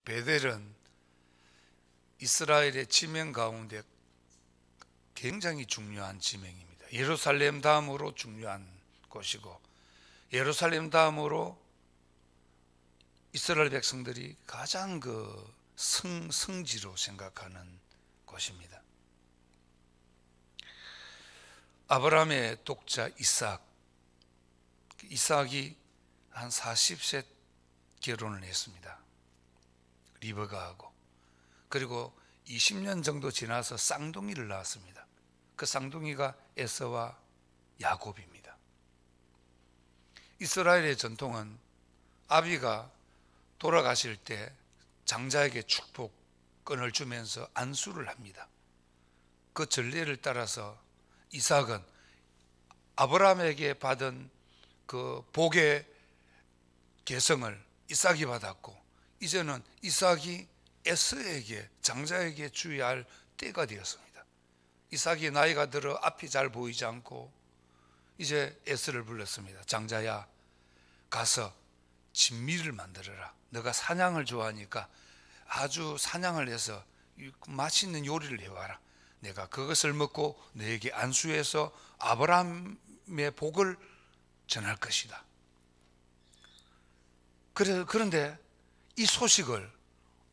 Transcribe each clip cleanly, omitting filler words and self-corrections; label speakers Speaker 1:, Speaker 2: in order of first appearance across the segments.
Speaker 1: 베델은 이스라엘의 지명 가운데 굉장히 중요한 지명입니다. 예루살렘 다음으로 중요한 곳이고, 예루살렘 다음으로 이스라엘 백성들이 가장 성지로 생각하는 곳입니다. 아브라함의 독자 이삭이 한 40세 결혼을 했습니다. 리브가하고. 그리고 20년 정도 지나서 쌍둥이를 낳았습니다. 그 쌍둥이가 에서와 야곱입니다. 이스라엘의 전통은 아비가 돌아가실 때 장자에게 축복권을 주면서 안수를 합니다. 그 전례를 따라서 이삭은 아브라함에게 받은 그 복의 계성을 이삭이 받았고, 이제는 이삭이 에서에게, 장자에게 주어야 할 때가 되었습니다. 이삭이 나이가 들어 앞이 잘 보이지 않고 이제 에서를 불렀습니다. 장자야, 가서 진미를 만들어라. 너가 사냥을 좋아하니까 아주 사냥을 해서 맛있는 요리를 해와라. 내가 그것을 먹고 너에게 안수해서 아브라함의 복을 전할 것이다. 그런데 이 소식을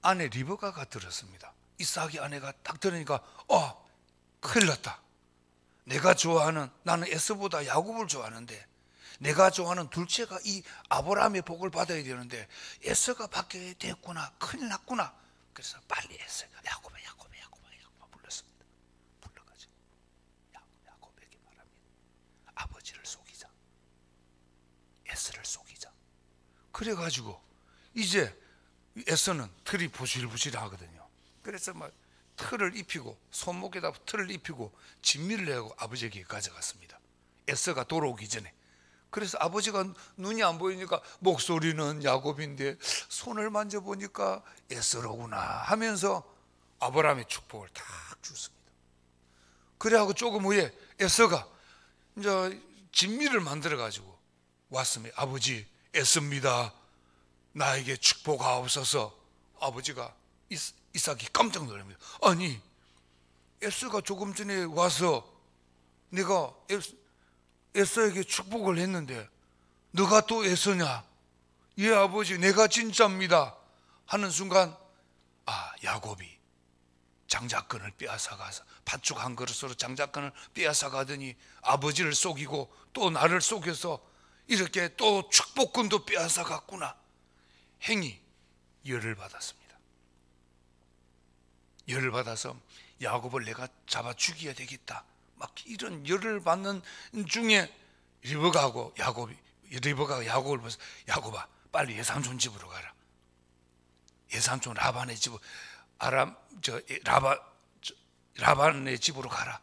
Speaker 1: 아내 리브가가 들었습니다. 이삭의 아내가 딱 들으니까 큰일 났다. 내가 좋아하는, 나는 에서보다 야곱을 좋아하는데 내가 좋아하는 둘째가 이 아브라함의 복을 받아야 되는데 에서가 받게 됐구나. 큰일 났구나. 그래서 빨리 에서 야곱아 불렀습니다. 불러가지고 야곱에게 말합니다. 아버지를 속이자. 에서를 속이자. 그래가지고 이제 에서는 털이 부실부실하거든요. 그래서 막 틀을 입히고, 손목에다 틀을 입히고 진미를 내고 아버지에게 가져갔습니다. 에서가 돌아오기 전에. 그래서 아버지가 눈이 안 보이니까 목소리는 야곱인데 손을 만져보니까 에서로구나 하면서 아브라함의 축복을 딱 줬습니다. 그래하고 조금 후에 에서가 이제 진미를 만들어 가지고 왔습니다. 아버지, 에서입니다. 나에게 축복하옵소서. 아버지가 이삭이 깜짝 놀랍니다. 아니, 에서가 조금 전에 와서 내가 에서에게 축복을 했는데 너가 또 에서냐? 예, 아버지, 내가 진짜입니다 하는 순간 야곱이 장자권을 빼앗아가서 팥죽 한 그릇으로 장자권을 빼앗아가더니 아버지를 속이고 또 나를 속여서 이렇게 또 축복권도 빼앗아갔구나. 행히 열을 받았습니다. 열을 받아서 야곱을 내가 잡아 죽여야 되겠다. 막 이런 열을 받는 중에 리브가가 야곱을 보면서 야곱아, 빨리 예삼촌 집으로 가라. 예삼촌 라반의 집으로, 라반의 집으로 가라.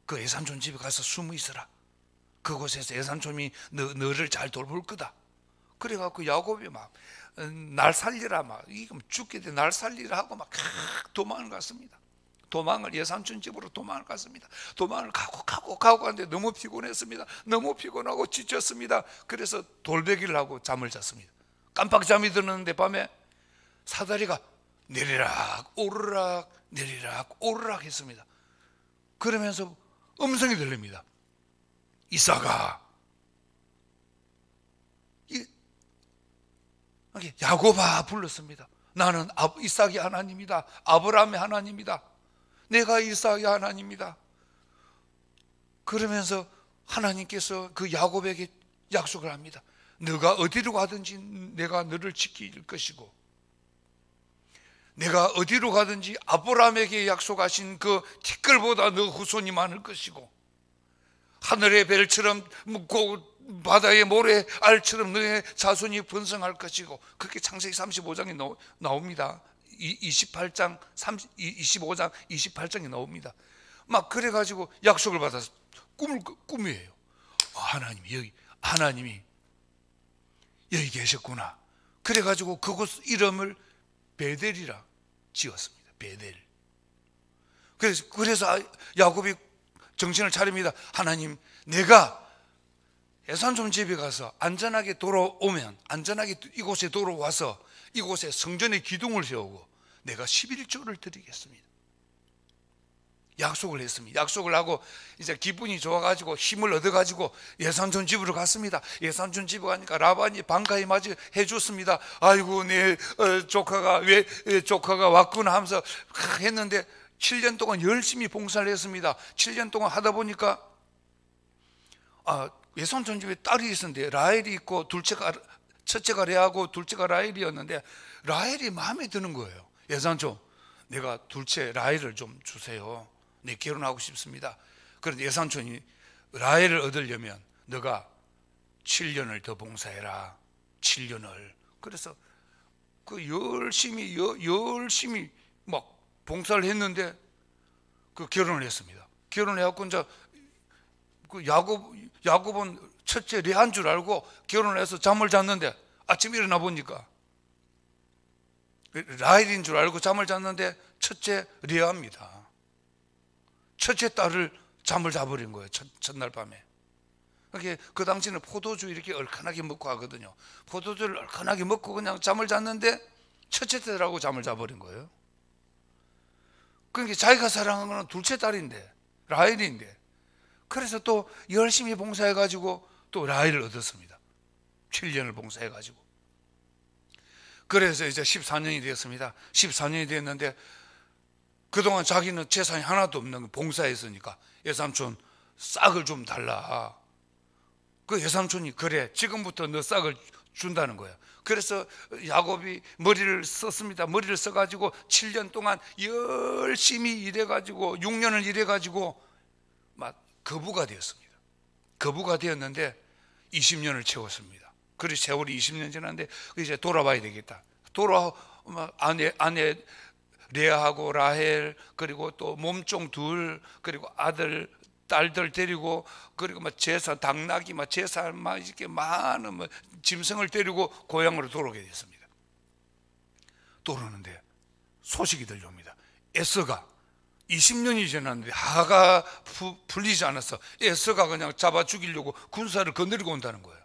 Speaker 1: 그 예삼촌 집에 가서 숨어 있어라. 그곳에서 예삼촌이 너를 잘 돌볼 거다. 그래갖고 야곱이 막 날 살리라, 막 이거 죽게 돼 날 살리라 하고 막 도망을 갔습니다. 예삼촌 집으로 도망을 갔습니다. 도망을 가고 가는데 너무 피곤했습니다. 너무 피곤하고 지쳤습니다. 그래서 돌베기를 하고 잠을 잤습니다. 깜빡 잠이 드는데 밤에 사다리가 내리락 오르락 내리락 오르락 했습니다. 그러면서 음성이 들립니다. 이삭아, 야곱아 불렀습니다. 나는 이삭의 하나님이다. 아브라함의 하나님이다. 내가 이삭의 하나님이다. 그러면서 하나님께서 그 야곱에게 약속을 합니다. 너가 어디로 가든지 내가 너를 지킬 것이고, 내가 어디로 가든지 아브라함에게 약속하신 그 티끌보다 너 후손이 많을 것이고, 하늘의 별처럼 묻고 바다의 모래알처럼 너의 자손이 번성할 것이고, 그렇게 창세기 35장에 나옵니다. 25장 28장에 나옵니다. 막 그래가지고 약속을 받아서 꿈이에요. 하나님이 여기 계셨구나. 그래가지고 그곳 이름을 베델이라 지었습니다. 베델. 그래서 야곱이 정신을 차립니다. 하나님, 내가 예삼촌 집에 가서 안전하게 돌아오면, 안전하게 이곳에 돌아와서 이곳에 성전의 기둥을 세우고 내가 11조를 드리겠습니다. 약속을 했습니다. 약속을 하고 이제 기분이 좋아가지고 힘을 얻어가지고 예삼촌 집으로 갔습니다. 예삼촌 집에 가니까 라반이 반가이 맞이 해줬습니다. 아이고 내 조카가 왜 조카가 왔구나 하면서 했는데 7년 동안 열심히 봉사를 했습니다. 7년 동안 하다 보니까 예삼촌 집에 딸이 있었는데 라헬이 있고 첫째가 레아고 둘째가 라헬이었는데 라헬이 마음에 드는 거예요. 예삼촌, 내가 둘째 라헬을 좀 주세요. 내 결혼하고 싶습니다. 그런데 예삼촌이 라헬을 얻으려면 너가 7년을 더 봉사해라. 7년을. 그래서 그 열심히 막 봉사를 했는데 그 결혼을 했습니다. 결혼을 해갖고 이제 그 야곱은 첫째 레아인 줄 알고 결혼을 해서 잠을 잤는데 아침에 일어나 보니까 라헬인 줄 알고 잠을 잤는데 첫째 레아입니다. 첫째 딸을 잠을 자버린 거예요. 첫날 밤에. 그 당시에는 포도주 이렇게 얼큰하게 먹고 하거든요. 포도주를 얼큰하게 먹고 그냥 잠을 잤는데 첫째 딸하고 잠을 자버린 거예요. 그러니까 자기가 사랑한 거는 둘째 딸인데, 라헬인데, 그래서 또 열심히 봉사해가지고 또 라헬을 얻었습니다. 7년을 봉사해가지고. 그래서 이제 14년이 되었습니다. 14년이 됐는데 그동안 자기는 재산이 하나도 없는 봉사했으니까 예삼촌 싹을 좀 달라. 그 예삼촌이 그래 지금부터 너 싹을 준다는 거예요. 그래서 야곱이 머리를 썼습니다. 머리를 써가지고 7년 동안 열심히 일해가지고 6년을 일해가지고 막 거부가 되었습니다. 거부가 되었는데 20년을 채웠습니다. 그래서 세월이 20년 지났는데 이제 돌아와야 되겠다. 아내 레아하고 라헬 그리고 또 몸종 둘 그리고 아들 딸들 데리고 그리고 막 제사 당나귀 막 제사 막 이렇게 많은 뭐 짐승을 데리고 고향으로 돌아오게 됐습니다. 돌아오는데 소식이 들려옵니다. 에서가 20년이 지났는데 하가 풀리지 않았어. 에서가 그냥 잡아 죽이려고 군사를 거느리고 온다는 거예요.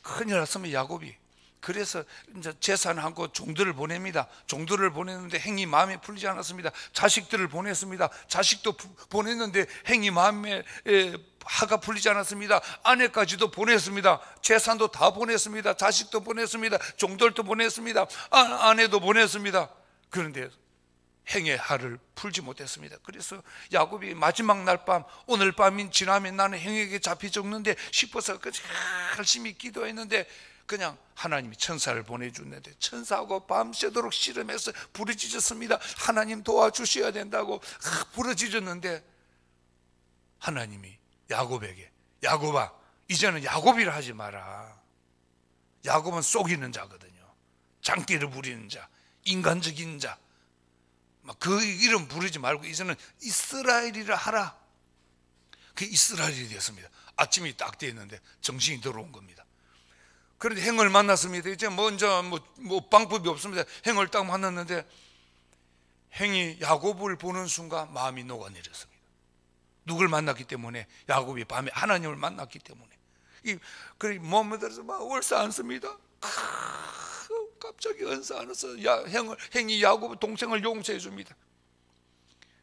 Speaker 1: 큰일 났으면 야곱이 그래서 이제 재산하고 종들을 보냅니다. 종들을 보냈는데 행이 마음에 풀리지 않았습니다. 자식들을 보냈습니다. 자식도 보냈는데 행이 마음에 하가 풀리지 않았습니다. 아내까지도 보냈습니다. 재산도 다 보냈습니다. 자식도 보냈습니다. 종들도 보냈습니다. 아내도 보냈습니다. 그런데 행의 하를 풀지 못했습니다. 그래서 야곱이 마지막 날 밤 오늘 밤이 지나면 나는 행에게 잡히 죽는데 싶어서 열심히 기도했는데 그냥 하나님이 천사를 보내주는데 천사하고 밤새도록 씨름해서 부르짖었습니다. 하나님 도와주셔야 된다고 부르짖었는데 하나님이 야곱에게 야곱아 이제는 야곱이라 하지 마라. 야곱은 속이는 자거든요. 장기를 부리는 자, 인간적인 자. 그 이름 부르지 말고 이제는 이스라엘이라 하라. 그 이스라엘이 되었습니다. 아침이 딱 되었는데 정신이 들어온 겁니다. 그런데 행을 만났습니다. 이제 먼저 뭐 방법이 없습니다. 행을 딱 만났는데 행이 야곱을 보는 순간 마음이 녹아내렸습니다. 누굴 만났기 때문에? 야곱이 밤에 하나님을 만났기 때문에. 그래 몸에 들어서 막 얼싸 안습니다. 갑자기 은사 안에서 행이 야곱 동생을 용서해 줍니다.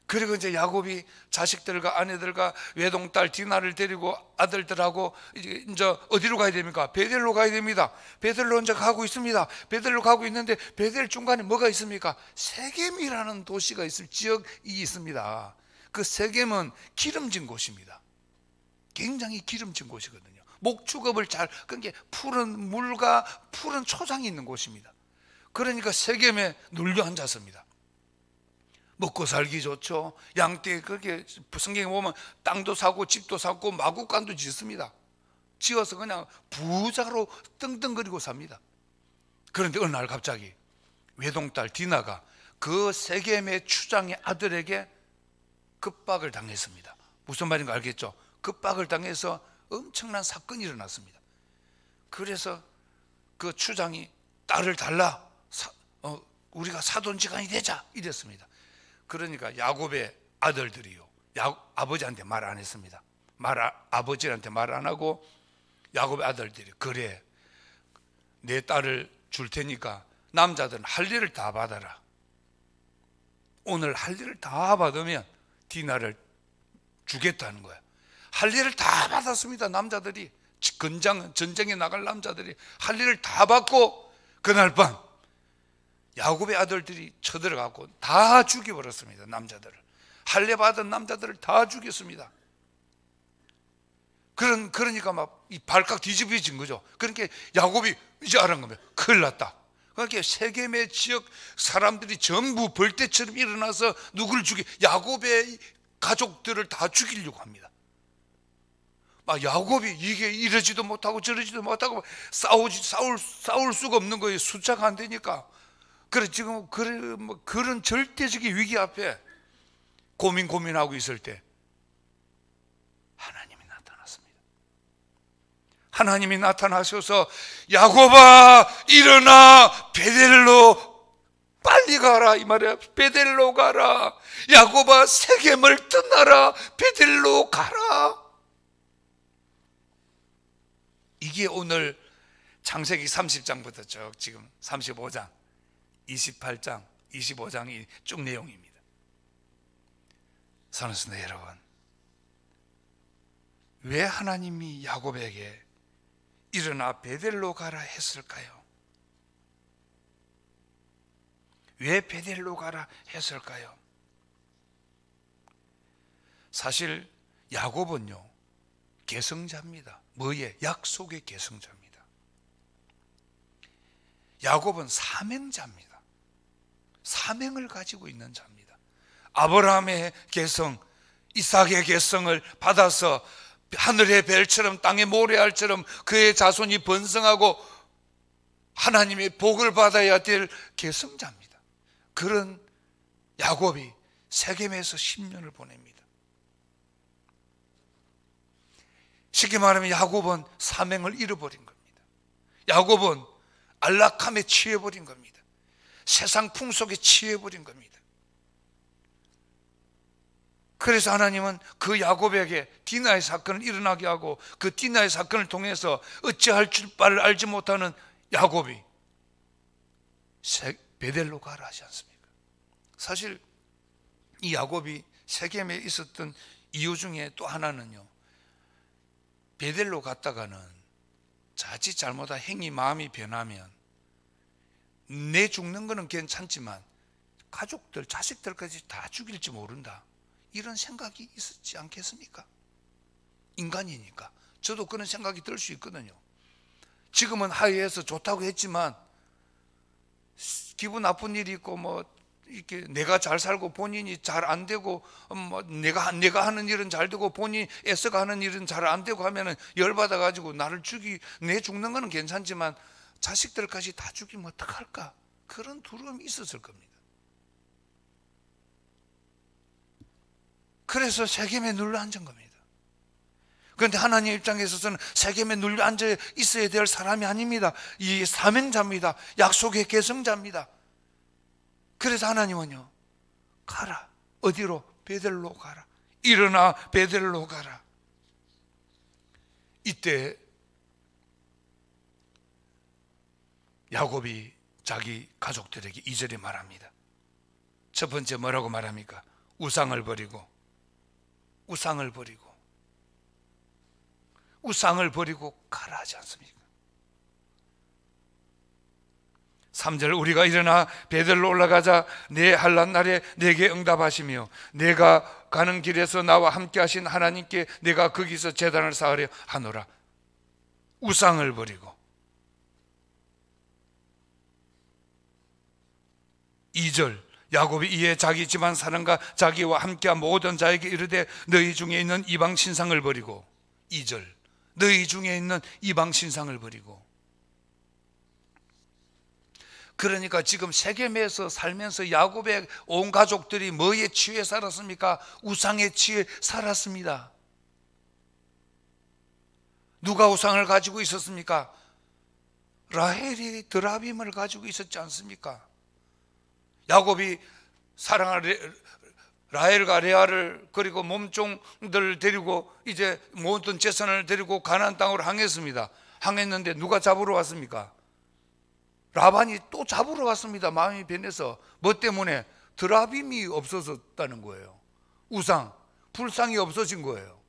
Speaker 1: 그리고 이제 야곱이 자식들과 아내들과 외동딸 디나를 데리고 아들들하고 이제 어디로 가야 됩니까? 베델로 가야 됩니다. 베델로 이제 가고 있습니다. 베델로 가고 있는데 베델 중간에 뭐가 있습니까? 세겜이라는 도시가 지역이 있습니다. 그 세겜은 기름진 곳입니다. 굉장히 기름진 곳이거든요. 목축업을 그러니까 푸른 물과 푸른 초장이 있는 곳입니다. 그러니까 세겜에 눌려 앉았습니다. 먹고 살기 좋죠. 양떼 그렇게 성경에 보면 땅도 사고 집도 사고 마구간도 짓습니다. 지어서 그냥 부자로 떵떵거리고 삽니다. 그런데 어느 날 갑자기 외동딸 디나가 그 세겜의 추장의 아들에게 급박을 당했습니다. 무슨 말인가 알겠죠? 급박을 당해서 엄청난 사건이 일어났습니다. 그래서 그 추장이 딸을 달라 우리가 사돈지간이 되자 이랬습니다. 그러니까 야곱의 아들들이요 아버지한테 말 안 했습니다. 아버지한테 말 안 하고 야곱의 아들들이 그래 내 딸을 줄 테니까 남자들은 할 일을 다 받아라. 오늘 할 일을 다 받으면 디나를 주겠다는 거야. 할 일을 다 받았습니다. 남자들이 전쟁에 나갈 남자들이 할 일을 다 받고 그날 밤 야곱의 아들들이 쳐들어가고 다 죽여버렸습니다. 남자들을 할례 받은 남자들을 다 죽였습니다. 그러니까 막 이 발칵 뒤집어진 거죠. 그러니까 야곱이 이제 알은 겁니다. 큰일 났다. 그러니까 세겜의 지역 사람들이 전부 벌떼처럼 일어나서 누구를 야곱의 가족들을 다 죽이려고 합니다. 막 야곱이 이게 이러지도 못하고 저러지도 못하고 싸울 수가 없는 거예요. 숫자가 안 되니까. 그래 지금 그런 절대적인 위기 앞에 고민하고 있을 때 하나님이 나타났습니다. 하나님이 나타나셔서 야곱아 일어나 베델로 빨리 가라 이 말이야. 베델로 가라. 야곱아 세겜을 떠나라. 베델로 가라. 이게 오늘 창세기 30장부터 쭉 지금 35장 28장 25장이 쭉 내용입니다. 사랑하는 성도 여러분, 왜 하나님이 야곱에게 일어나 베델로 가라 했을까요? 왜 베델로 가라 했을까요? 사실 야곱은요 계승자입니다. 뭐의? 약속의 계승자입니다. 야곱은 사명자입니다. 사명을 가지고 있는 자입니다. 아브라함의 계승, 이삭의 계승을 받아서 하늘의 별처럼 땅의 모래알처럼 그의 자손이 번성하고 하나님의 복을 받아야 될 계승자입니다. 그런 야곱이 세겜에서 10년을 보냅니다. 쉽게 말하면 야곱은 사명을 잃어버린 겁니다. 야곱은 안락함에 취해버린 겁니다. 세상 풍속에 취해버린 겁니다. 그래서 하나님은 그 야곱에게 디나의 사건을 일어나게 하고 그 디나의 사건을 통해서 어찌할 바를 알지 못하는 야곱이 베델로 가라 하지 않습니까? 사실 이 야곱이 세겜에 있었던 이유 중에 또 하나는요, 베델로 갔다가는 자칫 잘못한 행위 마음이 변하면 내 죽는 거는 괜찮지만 가족들 자식들까지 다 죽일지 모른다, 이런 생각이 있었지 않겠습니까? 인간이니까 저도 그런 생각이 들 수 있거든요. 지금은 하회해서 좋다고 했지만 기분 나쁜 일이 있고 뭐 이렇게 내가 잘 살고 본인이 잘 안 되고 뭐 내가 하는 일은 잘 되고 본인이 애써가 하는 일은 잘 안 되고 하면은 열받아 가지고 내 죽는 거는 괜찮지만 자식들까지 다 죽이면 어떡할까? 그런 두려움이 있었을 겁니다. 그래서 세겜에 눌러 앉은 겁니다. 그런데 하나님 입장에 있어서는 세겜에 눌러 앉아 있어야 될 사람이 아닙니다. 이 사명자입니다. 약속의 계승자입니다. 그래서 하나님은요, 가라. 어디로? 베델로 가라. 일어나 베델로 가라. 이때 야곱이 자기 가족들에게 2절에 말합니다. 첫 번째 뭐라고 말합니까? 우상을 버리고 가라 하지 않습니까? 3절, 우리가 일어나 베델로 올라가자 내 환난 날에 내게 응답하시며 내가 가는 길에서 나와 함께 하신 하나님께 내가 거기서 제단을 쌓으려 하노라. 우상을 버리고. 2절, 야곱이 이에 자기 집안 사람과 자기와 함께한 모든 자에게 이르되 너희 중에 있는 이방 신상을 버리고. 2절, 너희 중에 있는 이방 신상을 버리고. 그러니까 지금 세겜에서 살면서 야곱의 온 가족들이 뭐에 취해 살았습니까? 우상에 취해 살았습니다. 누가 우상을 가지고 있었습니까? 라헬이 드라빔을 가지고 있었지 않습니까? 야곱이 사랑하는 라헬과 레아를 그리고 몸종들을 데리고 이제 모든 재산을 데리고 가나안 땅으로 항했습니다. 항했는데 누가 잡으러 왔습니까? 라반이 또 잡으러 갔습니다. 마음이 변해서. 뭐 때문에? 드라빔이 없어졌다는 거예요. 우상, 불상이 없어진 거예요.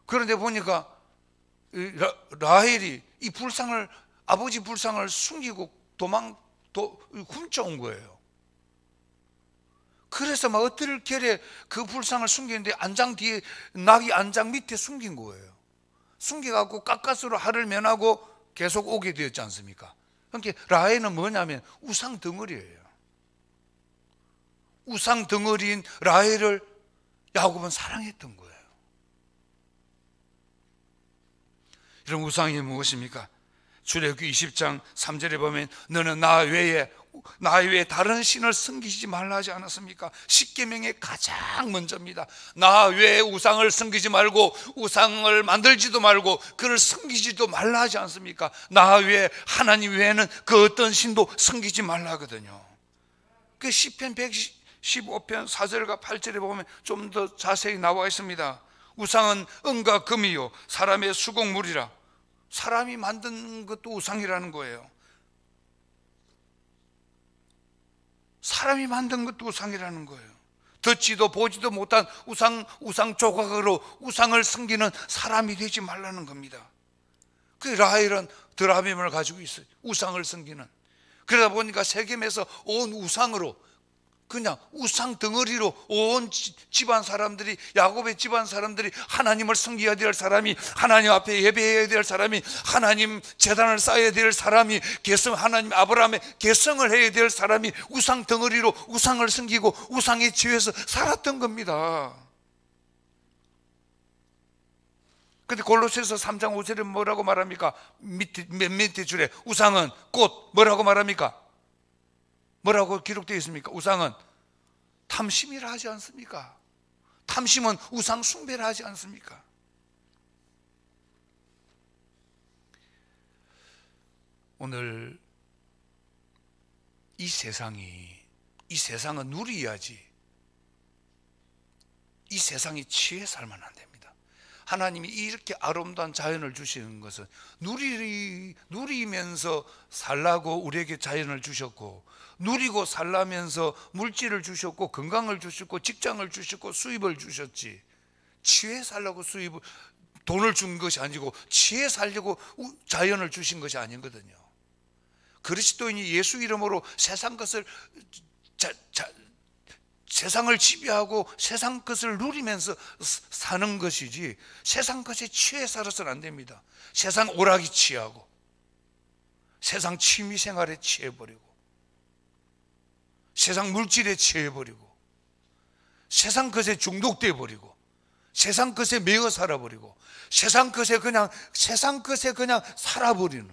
Speaker 1: 그런데 보니까 라헬이 이 불상을, 아버지 불상을 숨기고 훔쳐온 거예요. 그래서 막 엎드릴 결에 그 불상을 숨기는데 안장 뒤에, 나귀 안장 밑에 숨긴 거예요. 숨겨갖고 가까스로 하를 면하고 계속 오게 되었지 않습니까? 그러니까 라헬은 뭐냐면 우상 덩어리예요. 우상 덩어리인 라헬을 야곱은 사랑했던 거예요. 이런 우상이 무엇입니까? 출애굽기 20장 3절에 보면 너는 나 외에 다른 신을 섬기지 말라 하지 않았습니까? 십계명의 가장 먼저입니다. 나 외에 우상을 섬기지 말고, 우상을 만들지도 말고 그를 섬기지도 말라 하지 않습니까? 나 외에, 하나님 외에는 그 어떤 신도 섬기지 말라 하거든요. 그 시편 115편 4절과 8절에 보면 좀 더 자세히 나와 있습니다. 우상은 은과 금이요 사람의 수공물이라. 사람이 만든 것도 우상이라는 거예요. 사람이 만든 것도 우상이라는 거예요. 듣지도 보지도 못한 우상 조각으로 우상을 섬기는 사람이 되지 말라는 겁니다. 그 라헬은 드라빔을 가지고 있어요. 우상을 섬기는. 그러다 보니까 세겜에서 온 우상으로, 그냥 우상 덩어리로 온 집안 사람들이, 야곱의 집안 사람들이 하나님을 섬겨야 될 사람이, 하나님 앞에 예배해야 될 사람이, 하나님 제단을 쌓아야 될 사람이, 하나님 아브라함의 계성을 해야 될 사람이 우상 덩어리로 우상을 섬기고 우상의 지혜에서 살았던 겁니다. 근데 골로새서 3장 5절에 뭐라고 말합니까? 맨 밑에 줄에 우상은 곧 뭐라고 말합니까? 뭐라고 기록되어 있습니까? 우상은 탐심이라 하지 않습니까? 탐심은 우상 숭배라 하지 않습니까? 오늘 이 세상은 누려야지, 이 세상이 취해 살면 안 됩니다. 하나님이 이렇게 아름다운 자연을 주시는 것은 누리면서 살라고 우리에게 자연을 주셨고, 누리고 살라면서 물질을 주셨고, 건강을 주셨고, 직장을 주셨고, 수입을 주셨지, 취해 살라고 돈을 준 것이 아니고 취해 살려고 자연을 주신 것이 아니거든요. 그리스도인이 예수 이름으로 세상 것을 세상을 지배하고 세상 것을 누리면서 사는 것이지, 세상 것에 취해 살아서는 안 됩니다. 세상 오락이 취하고, 세상 취미생활에 취해버리고, 세상 물질에 취해버리고, 세상 것에 중독돼 버리고, 세상 것에 매여 살아버리고, 세상 것에 그냥 살아버리는,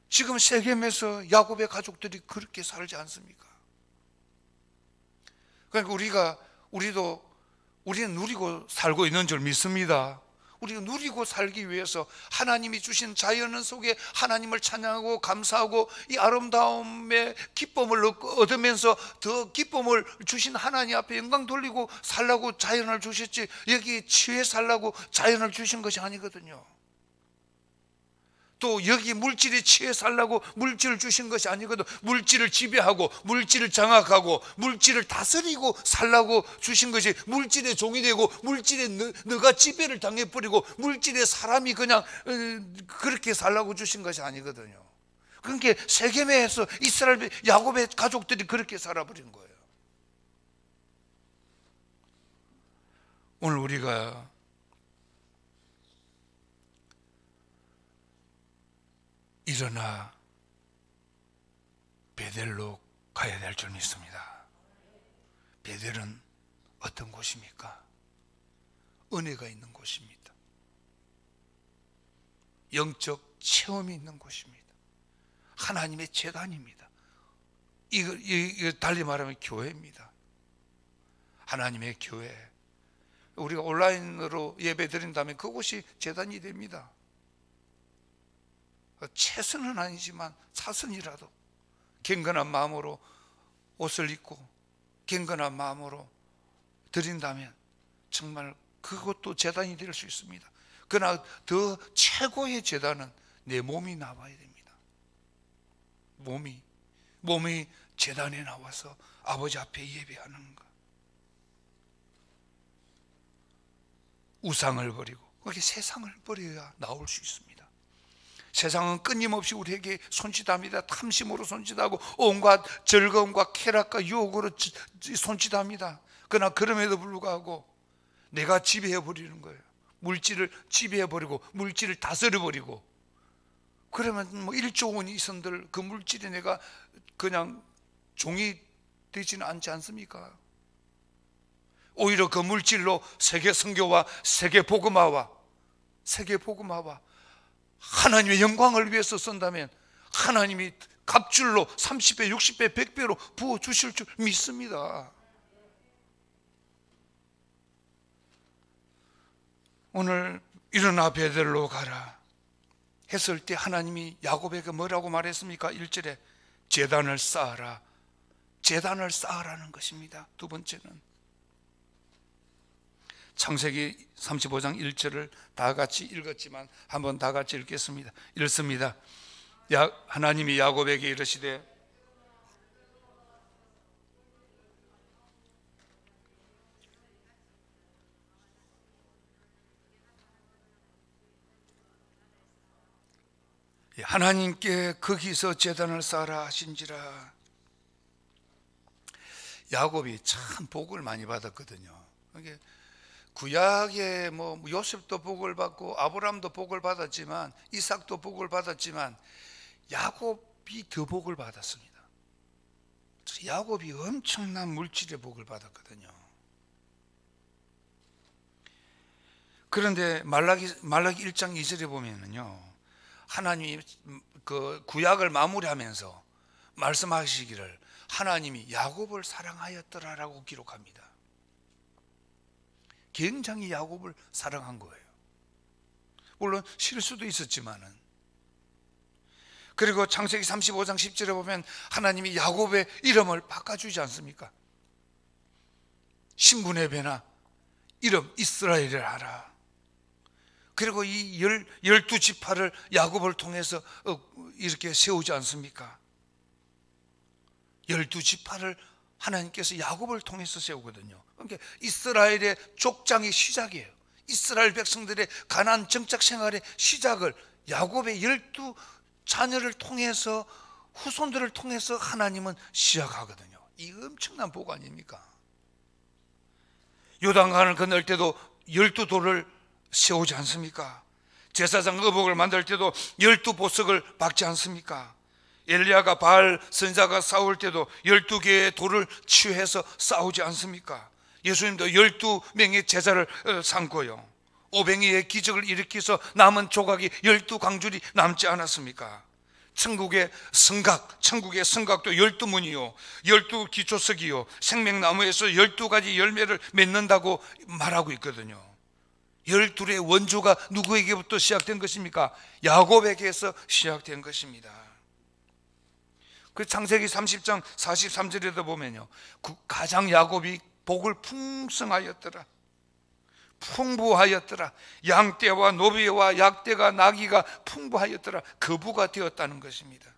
Speaker 1: 지금 세겜에서 야곱의 가족들이 그렇게 살지 않습니까? 그러니까 우리는 누리고 살고 있는 줄 믿습니다. 우리가 누리고 살기 위해서 하나님이 주신 자연 속에 하나님을 찬양하고 감사하고 이 아름다움의 기쁨을 얻으면서 더 기쁨을 주신 하나님 앞에 영광 돌리고 살라고 자연을 주셨지, 여기 취해 살라고 자연을 주신 것이 아니거든요. 또 여기 물질에 취해 살라고 물질을 주신 것이 아니거든. 물질을 지배하고 물질을 장악하고 물질을 다스리고 살라고 주신 것이, 물질의 종이 되고 물질에 너가 지배를 당해버리고 물질의 사람이 그냥 그렇게 살라고 주신 것이 아니거든요. 그러니까 세겜에서 이스라엘 야곱의 가족들이 그렇게 살아버린 거예요. 오늘 우리가 일어나 베델로 가야 될 줄 믿습니다. 베델은 어떤 곳입니까? 은혜가 있는 곳입니다. 영적 체험이 있는 곳입니다. 하나님의 재단입니다. 이거 달리 말하면 교회입니다. 하나님의 교회. 우리가 온라인으로 예배 드린다면 그곳이 재단이 됩니다. 최선은 아니지만 차선이라도 경건한 마음으로 옷을 입고 경건한 마음으로 드린다면 정말 그것도 재단이 될 수 있습니다. 그러나 더 최고의 재단은 내 몸이 나와야 됩니다. 몸이 제단에 나와서 아버지 앞에 예배하는 것. 우상을 버리고 그렇게 세상을 버려야 나올 수 있습니다. 세상은 끊임없이 우리에게 손짓합니다. 탐심으로 손짓하고 온갖 즐거움과 쾌락과 유혹으로 손짓합니다. 그러나 그럼에도 불구하고 내가 지배해버리는 거예요. 물질을 지배해버리고 물질을 다스려버리고, 그러면 뭐 1조 원이 있은들 그 물질에 내가 그냥 종이 되지는 않지 않습니까? 오히려 그 물질로 세계 선교와 세계 복음화와 하나님의 영광을 위해서 쓴다면 하나님이 갑줄로 30배, 60배, 100배로 부어주실 줄 믿습니다. 오늘 일어나 베들로 가라 했을 때 하나님이 야곱에게 뭐라고 말했습니까? 1절에 제단을 쌓아라. 제단을 쌓으라는 것입니다. 두 번째는 창세기 35장 1절을 다 같이 읽었지만 한번 다 같이 읽겠습니다. 읽습니다. 하나님이 야곱에게 이르시되 하나님께 거기서 제단을 쌓아라 하신지라. 야곱이 참 복을 많이 받았거든요. 구약에 뭐 요셉도 복을 받고 아브라함도 복을 받았지만 이삭도 복을 받았지만 야곱이 더 복을 받았습니다. 야곱이 엄청난 물질의 복을 받았거든요. 그런데 말라기 1장 2절에 보면은요, 하나님이 그 구약을 마무리하면서 말씀하시기를 하나님이 야곱을 사랑하였더라라고 기록합니다. 굉장히 야곱을 사랑한 거예요. 물론 실수도 있었지만은. 그리고 창세기 35장 10절에 보면 하나님이 야곱의 이름을 바꿔주지 않습니까? 신분의 변화, 이름 이스라엘을 하라. 그리고 이 12지파를 야곱을 통해서 이렇게 세우지 않습니까? 12지파를 하나님께서 야곱을 통해서 세우거든요. 그러니까 이스라엘의 족장의 시작이에요. 이스라엘 백성들의 가나안 정착 생활의 시작을 야곱의 12자녀를 통해서, 후손들을 통해서 하나님은 시작하거든요. 이 엄청난 복 아닙니까? 요단강을 건널 때도 12돌을 세우지 않습니까? 제사장 의복을 만들 때도 12보석을 박지 않습니까? 엘리야가 바알 선지자가 싸울 때도 12개의 돌을 취해서 싸우지 않습니까? 예수님도 12명의 제자를 삼고요, 오병이의 기적을 일으켜서 남은 조각이 12강줄이 남지 않았습니까? 천국의 성각도 12문이요 12기초석이요 생명나무에서 12가지 열매를 맺는다고 말하고 있거든요. 12의 원조가 누구에게부터 시작된 것입니까? 야곱에게서 시작된 것입니다. 그 창세기 30장 43절에도 보면요, 가장 야곱이 복을 풍성하였더라, 풍부하였더라, 양떼와 노비와 약떼가 나귀가 풍부하였더라, 거부가 되었다는 것입니다.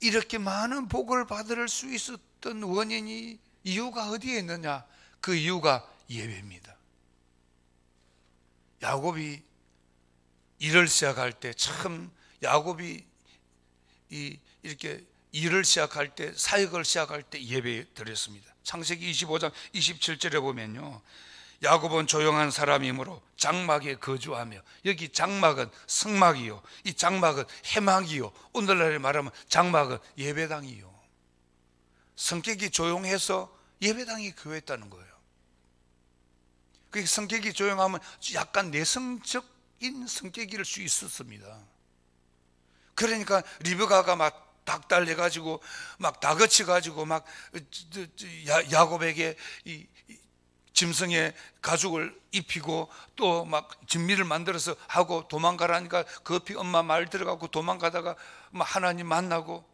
Speaker 1: 이렇게 많은 복을 받을 수 있었던 원인이, 이유가 어디에 있느냐? 그 이유가 예배입니다. 야곱이 일을 시작할 때, 참 야곱이 이렇게 일을 시작할 때, 사역을 시작할 때 예배 드렸습니다. 창세기 25장 27절에 보면요, 야곱은 조용한 사람이므로 장막에 거주하며, 여기 장막은 성막이요, 이 장막은 해막이요, 오늘날에 말하면 장막은 예배당이요. 성격이 조용해서 예배당이 교회였다는 거예요. 그 성격이 조용하면 약간 내성적인 성격일 수 있었습니다. 그러니까 리브가가 막 닭달해가지고 막 다그쳐가지고 막 야곱에게 이 짐승의 가죽을 입히고 또 막 진미를 만들어서 하고 도망가라니까 급히 엄마 말 들어가고 도망가다가 막 하나님 만나고,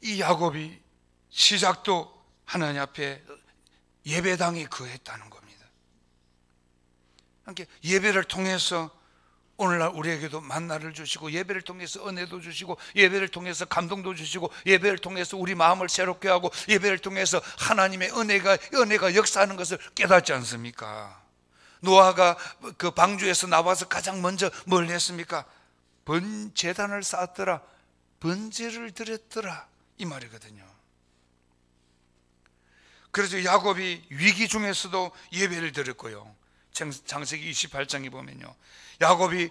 Speaker 1: 이 야곱이 시작도 하나님 앞에 예배당에 거했다는 겁니다. 함께 예배를 통해서 오늘날 우리에게도 만나를 주시고, 예배를 통해서 은혜도 주시고, 예배를 통해서 감동도 주시고, 예배를 통해서 우리 마음을 새롭게 하고, 예배를 통해서 하나님의 은혜가 역사하는 것을 깨닫지 않습니까? 노아가 그 방주에서 나와서 가장 먼저 뭘 했습니까? 제단을 쌓았더라, 번제를 드렸더라, 이 말이거든요. 그래서 야곱이 위기 중에서도 예배를 드렸고요. 창세기 28장에 보면요, 야곱이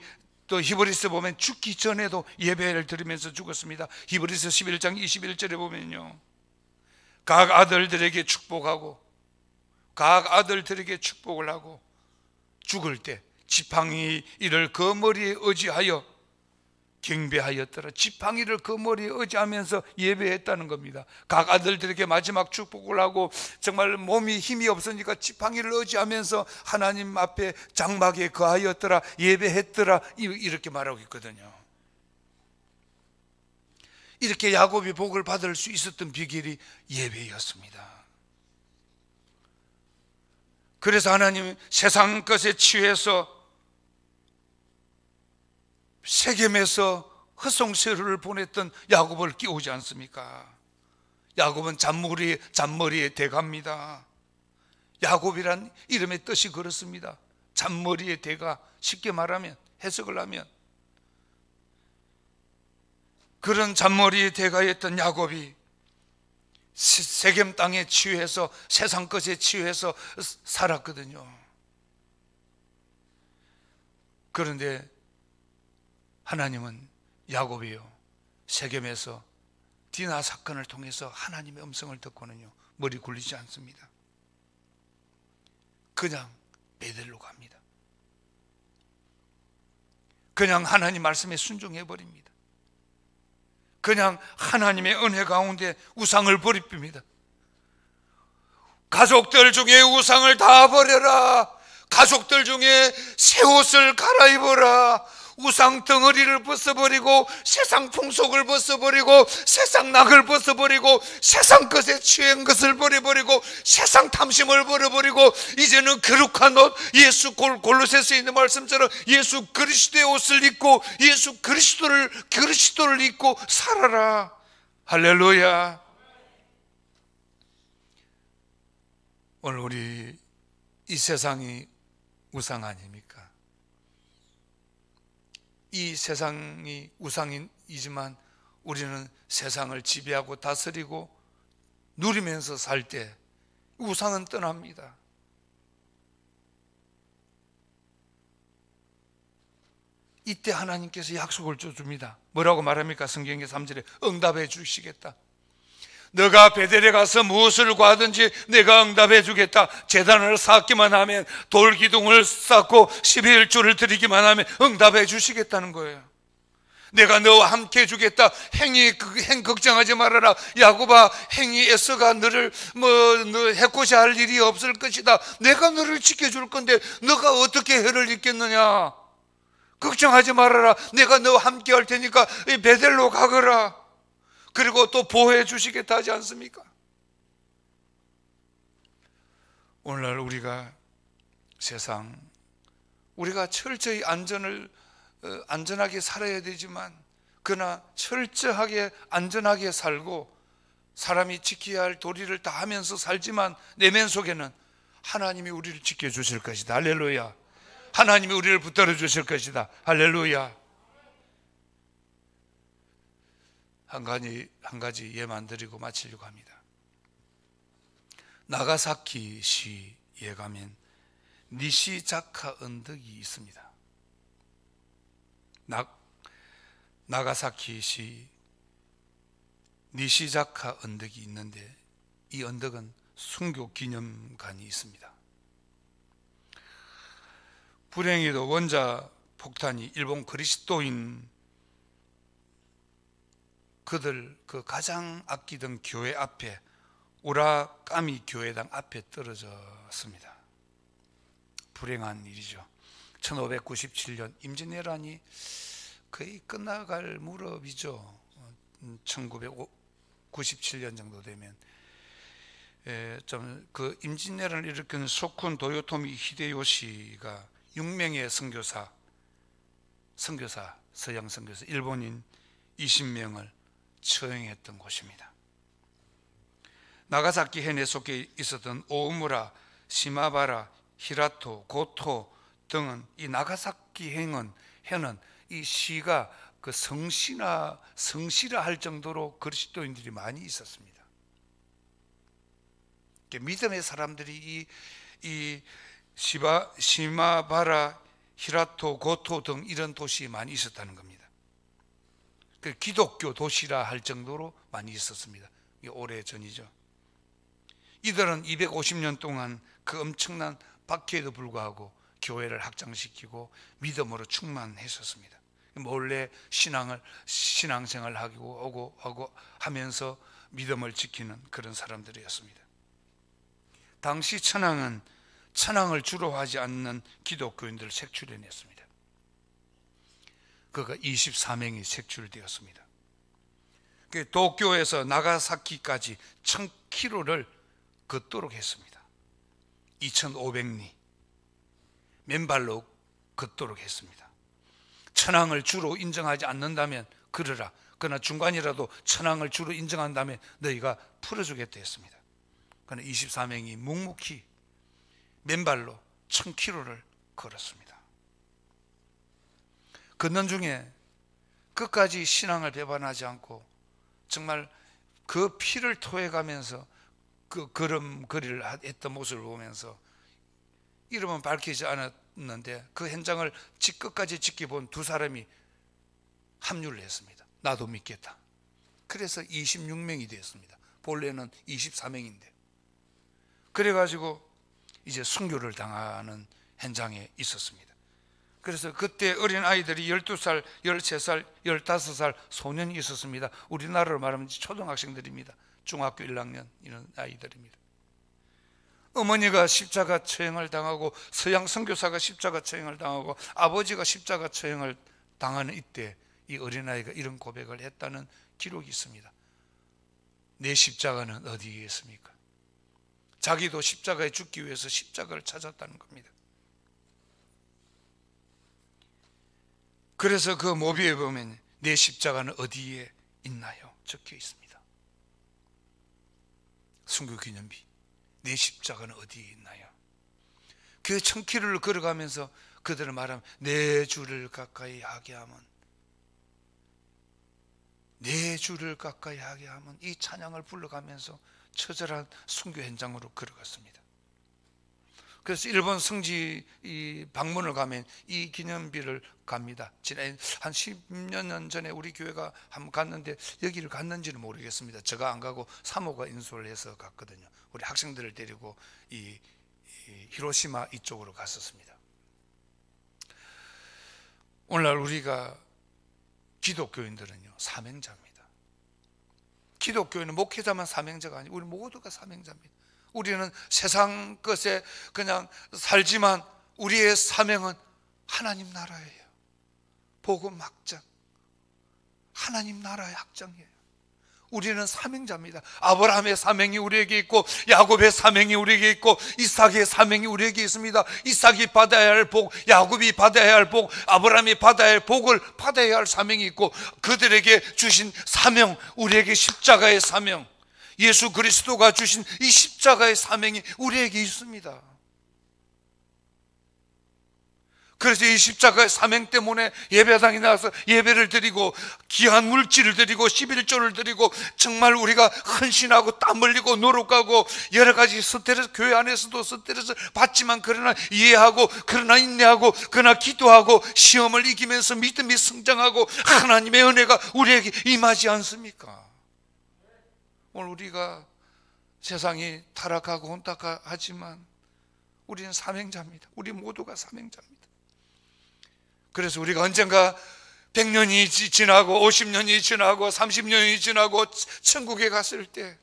Speaker 1: 또 히브리서 보면 죽기 전에도 예배를 드리면서 죽었습니다. 히브리서 11장 21절에 보면요, 각 아들들에게 축복하고, 각 아들들에게 축복을 하고, 죽을 때 지팡이를 그 머리에 의지하여 경배하였더라. 지팡이를 그 머리에 의지하면서 예배했다는 겁니다. 각 아들들에게 마지막 축복을 하고, 정말 몸이 힘이 없으니까 지팡이를 의지하면서 하나님 앞에 장막에 거하였더라, 예배했더라, 이렇게 말하고 있거든요. 이렇게 야곱이 복을 받을 수 있었던 비결이 예배였습니다. 그래서 하나님 세상 것에 취해서 세겜에서 헛송세를 보냈던 야곱을 끼우지 않습니까? 야곱은 잔머리의 대가입니다. 야곱이란 이름의 뜻이 그렇습니다. 잔머리의 대가, 쉽게 말하면, 해석을 하면 그런 잔머리의 대가였던 야곱이 세겜 땅에 취해서, 세상 것에 취해서 살았거든요. 그런데 하나님은 야곱이요, 세겜에서 디나 사건을 통해서 하나님의 음성을 듣고는요, 머리 굴리지 않습니다. 그냥 베델로 갑니다. 그냥 하나님 말씀에 순종해 버립니다. 그냥 하나님의 은혜 가운데 우상을 버립니다. 가족들 중에 우상을 다 버려라. 가족들 중에 새 옷을 갈아입어라. 우상 덩어리를 벗어버리고, 세상 풍속을 벗어버리고, 세상 낙을 벗어버리고, 세상 것에 취한 것을 버려버리고, 세상 탐심을 버려버리고, 이제는 거룩한 옷, 예수 골로새서에 있는 말씀처럼 예수 그리스도의 옷을 입고, 예수 그리스도를 입고 살아라. 할렐루야. 오늘 우리 이 세상이 우상 아닙니까? 이 세상이 우상이지만 우리는 세상을 지배하고 다스리고 누리면서 살 때 우상은 떠납니다. 이때 하나님께서 약속을 줍니다. 뭐라고 말합니까? 성경의 3절에 응답해 주시겠다. 너가 베델에 가서 무엇을 구하든지 내가 응답해 주겠다. 제단을 쌓기만 하면, 돌기둥을 쌓고 12일조를 드리기만 하면 응답해 주시겠다는 거예요. 내가 너와 함께 해주겠다. 행 걱정하지 말아라. 야곱아, 행이 애써가 너를 너 해코지 할 일이 없을 것이다. 내가 너를 지켜줄 건데 너가 어떻게 해를 입겠느냐. 걱정하지 말아라. 내가 너와 함께 할 테니까 베델로 가거라. 그리고 또 보호해 주시겠다 하지 않습니까? 오늘날 우리가 세상, 우리가 철저히 안전하게 살아야 되지만, 그러나 철저하게 안전하게 살고 사람이 지켜야 할 도리를 다 하면서 살지만 내면 속에는 하나님이 우리를 지켜주실 것이다. 할렐루야. 하나님이 우리를 붙들어 주실 것이다. 할렐루야. 한 가지 예만 드리고 마치려고 합니다. 나가사키 시에 가면 니시자카 언덕이 있습니다. 나가사키 시 니시자카 언덕이 있는데, 이 언덕은 순교 기념관이 있습니다. 불행히도 원자 폭탄이 일본 그리스도인 그들 그 가장 아끼던 교회 앞에, 우라카미 교회당 앞에 떨어졌습니다. 불행한 일이죠. 1597년 임진왜란이 거의 끝나갈 무렵이죠. 1997년 정도 되면 좀 그 임진왜란을 일으킨 소쿤 도요토미 히데요시가 6명의 서양 선교사 일본인 20명을 처형했던 곳입니다. 나가사키 현에 속해 있었던 오우무라, 시마바라, 히라토, 고토 등은 이 나가사키 현은 이 시가 그 성실화할 정도로 그리스도인들이 많이 있었습니다. 믿음의 사람들이 이 시마바라, 히라토, 고토 등 이런 도시에 많이 있었다는 겁니다. 그 기독교 도시라 할 정도로 많이 있었습니다. 이게 오래 전이죠. 이들은 250년 동안 그 엄청난 박해에도 불구하고 교회를 확장시키고 믿음으로 충만했었습니다. 몰래 신앙생활을 하고 하면서 믿음을 지키는 그런 사람들이었습니다. 당시 천황을 주로 하지 않는 기독교인들을 색출해냈습니다. 그가 24명이 색출되었습니다. 도쿄에서 나가사키까지 1000km를 걷도록 했습니다. 2500리 맨발로 걷도록 했습니다. 천황을 주로 인정하지 않는다면 그러라. 그러나 중간이라도 천황을 주로 인정한다면 너희가 풀어주겠다 했습니다. 그러나 24명이 묵묵히 맨발로 1000km를 걸었습니다. 걷는 중에 끝까지 신앙을 배반하지 않고 정말 그 피를 토해가면서 그 걸음걸이를 했던 모습을 보면서 이름은 밝히지 않았는데 그 현장을 끝까지 지켜본 두 사람이 합류를 했습니다. 나도 믿겠다. 그래서 26명이 되었습니다. 본래는 24명인데. 그래가지고 이제 순교를 당하는 현장에 있었습니다. 그래서 그때 어린 아이들이 12살, 13살, 15살 소년이 있었습니다. 우리나라로 말하면 초등학생들입니다. 중학교 1학년 이런 아이들입니다. 어머니가 십자가 처형을 당하고 서양 선교사가 십자가 처형을 당하고 아버지가 십자가 처형을 당하는 이때 이 어린아이가 이런 고백을 했다는 기록이 있습니다. 내 십자가는 어디에 있습니까? 자기도 십자가에 죽기 위해서 십자가를 찾았다는 겁니다. 그래서 그 모비에 보면 내 십자가는 어디에 있나요? 적혀 있습니다. 순교기념비. 내 십자가는 어디에 있나요? 그 1000km를 걸어가면서 그들은 말하면 내 주를 가까이 하게 하면 이 찬양을 불러가면서 처절한 순교 현장으로 걸어갔습니다. 그래서 일본 성지 이 방문을 가면 이 기념비를 갑니다. 지난 한 10여 년 전에 우리 교회가 한번 갔는데 여기를 갔는지는 모르겠습니다. 제가 안 가고 사모가 인솔을 해서 갔거든요. 우리 학생들을 데리고 이 히로시마 이쪽으로 갔었습니다. 오늘날 우리가 기독교인들은요 사명자입니다. 기독교인은 목회자만 사명자가 아니고 우리 모두가 사명자입니다. 우리는 세상 것에 그냥 살지만 우리의 사명은 하나님 나라예요. 복음 확장, 하나님 나라의 확장이에요. 우리는 사명자입니다. 아브라함의 사명이 우리에게 있고 야곱의 사명이 우리에게 있고 이삭의 사명이 우리에게 있습니다. 이삭이 받아야 할 복, 야곱이 받아야 할 복, 아브라함이 받아야 할 복을 받아야 할 사명이 있고 그들에게 주신 사명, 우리에게 십자가의 사명, 예수 그리스도가 주신 이 십자가의 사명이 우리에게 있습니다. 그래서 이 십자가의 사명 때문에 예배당에 나와서 예배를 드리고 귀한 물질을 드리고 11조를 드리고 정말 우리가 헌신하고 땀 흘리고 노력하고 여러 가지 스트레스, 교회 안에서도 스트레스 받지만 그러나 이해하고 그러나 인내하고 그러나 기도하고 시험을 이기면서 믿음이 성장하고 하나님의 은혜가 우리에게 임하지 않습니까? 오늘 우리가 세상이 타락하고 혼탁하지만 우리는 사명자입니다. 우리 모두가 사명자입니다. 그래서 우리가 언젠가 100년이 지나고 50년이 지나고 30년이 지나고 천국에 갔을 때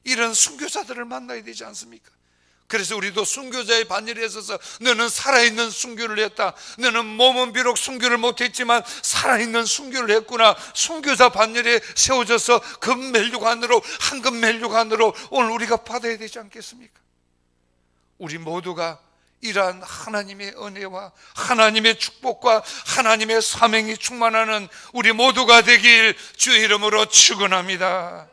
Speaker 1: 이런 순교자들을 만나야 되지 않습니까? 그래서 우리도 순교자의 반열에 있어서 너는 살아있는 순교를 했다. 너는 몸은 비록 순교를 못했지만 살아있는 순교를 했구나. 순교자 반열에 세워져서 금면류관으로 황금 면류관으로 오늘 우리가 받아야 되지 않겠습니까? 우리 모두가 이러한 하나님의 은혜와 하나님의 축복과 하나님의 사명이 충만하는 우리 모두가 되길 주의 이름으로 축원합니다.